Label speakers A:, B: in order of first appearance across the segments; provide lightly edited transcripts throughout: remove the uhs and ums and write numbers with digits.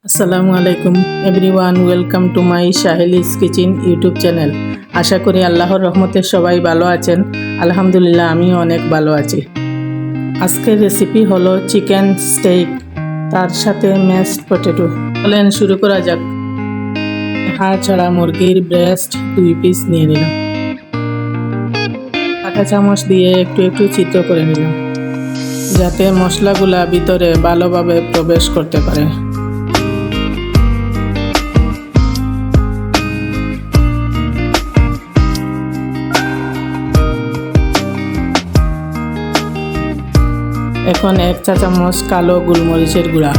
A: আসসালামু আলাইকুম everyone, welcome to my Saheli's kitchen YouTube channel. আশা করি আল্লাহর রহমতে সবাই ভালো আছেন। আলহামদুলিল্লাহ, আমিও অনেক ভালো আছি। আজকের রেসিপি হলো চিকেন স্টেক, তার সাথে ম্যাশড পটেটো। চলেন শুরু করা যাক। হাড় ছাড়া মুরগির ব্রেস্ট 2 পিস নিয়ে নিলাম। কাঁটা চামচ দিয়ে একটু একটু ছিদ্র করে নিলাম, যাতে মশলাগুলা ভিতরে ভালোভাবে প্রবেশ করতে পারে। এখন 1 চা চামচ কালো গোলমরিচের গুঁড়া,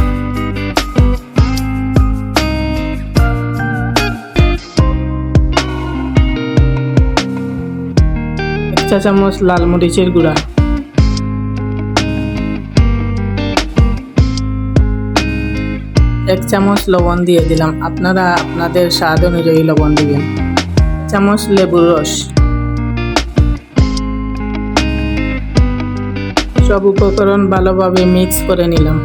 A: 1 চা চামচ লাল মরিচের গুঁড়া, 1 চামচ লবণ দিয়ে দিলাম। আপনারা আপনাদের স্বাদ অনুযায়ী লবণ দিবেন। 1 চামচ লেবুর রস। সব উপকরণ ভালোভাবে মিক্স করে নিলাম।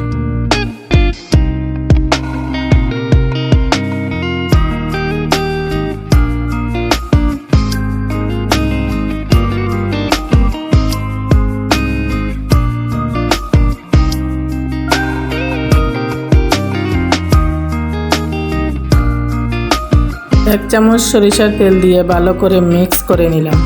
A: এক চামচ সরিষার তেল দিয়ে ভালো করে মিক্স করে নিলাম।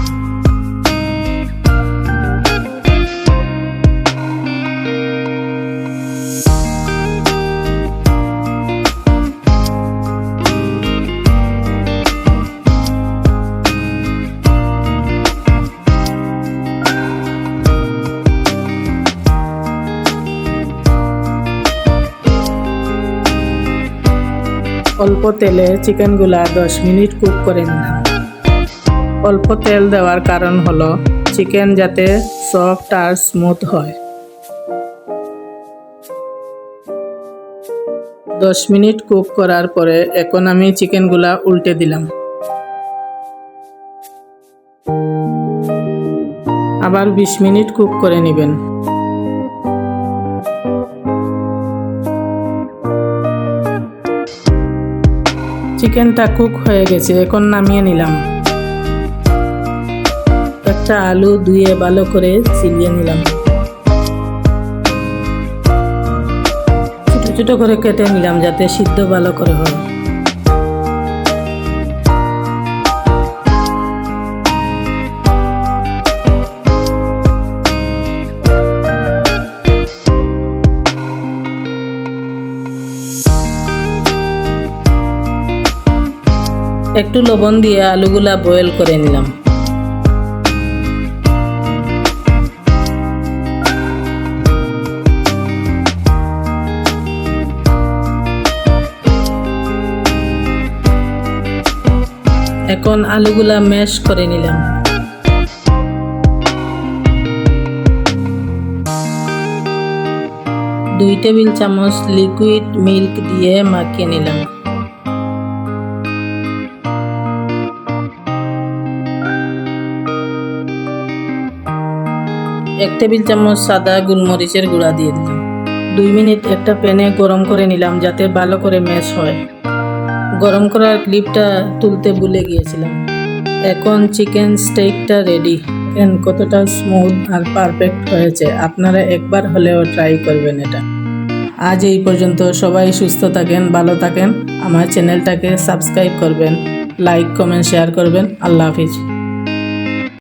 A: অল্প তেলে চিকেনগুলা 10 মিনিট কুক করে নিলাম। অল্প তেল দেওয়ার কারণ হলো চিকেন যাতে সফট আর স্মুথ হয়। 10 মিনিট কুক করার পরে এখন আমি চিকেনগুলা উল্টে দিলাম। আবার 20 মিনিট কুক করে নেবেন। চিকেনটা কুক হয়ে গেছে, এখন নামিয়ে নিলাম। একটা আলু ধুয়ে ভালো করে ছিলিয়ে নিলাম, ছোট ছোট করে কেটে নিলাম যাতে সিদ্ধ ভালো করে হয়। একটু লবণ দিয়ে আলুগুলা বয়েল করে নিলাম। এখন আলুগুলা ম্যাশ করে নিলাম। দুই টেবিল চামচ লিকুইড মিল্ক দিয়ে মাখিয়ে নিলাম। এক টেবিল চামচ সাদা গোলমরিচের গুঁড়া দিয়ে দিলাম। 2 মিনিট একটা প্যানে গরম করে নিলাম যাতে ভালো করে ম্যাশ হয়। গরম করার ক্লিপটা তুলতে ভুলে গিয়েছিলাম। এখন চিকেন স্টেকটা রেডি। কতটা স্মুথ আর পারফেক্ট হয়েছে, আপনারা একবার হলেও ট্রাই করবেন এটা। আজ এই পর্যন্ত। সবাই সুস্থ থাকেন, ভালো থাকেন। আমার চ্যানেলটাকে সাবস্ক্রাইব করবেন, লাইক কমেন্ট শেয়ার করবেন। আল্লাহ হাফিজ।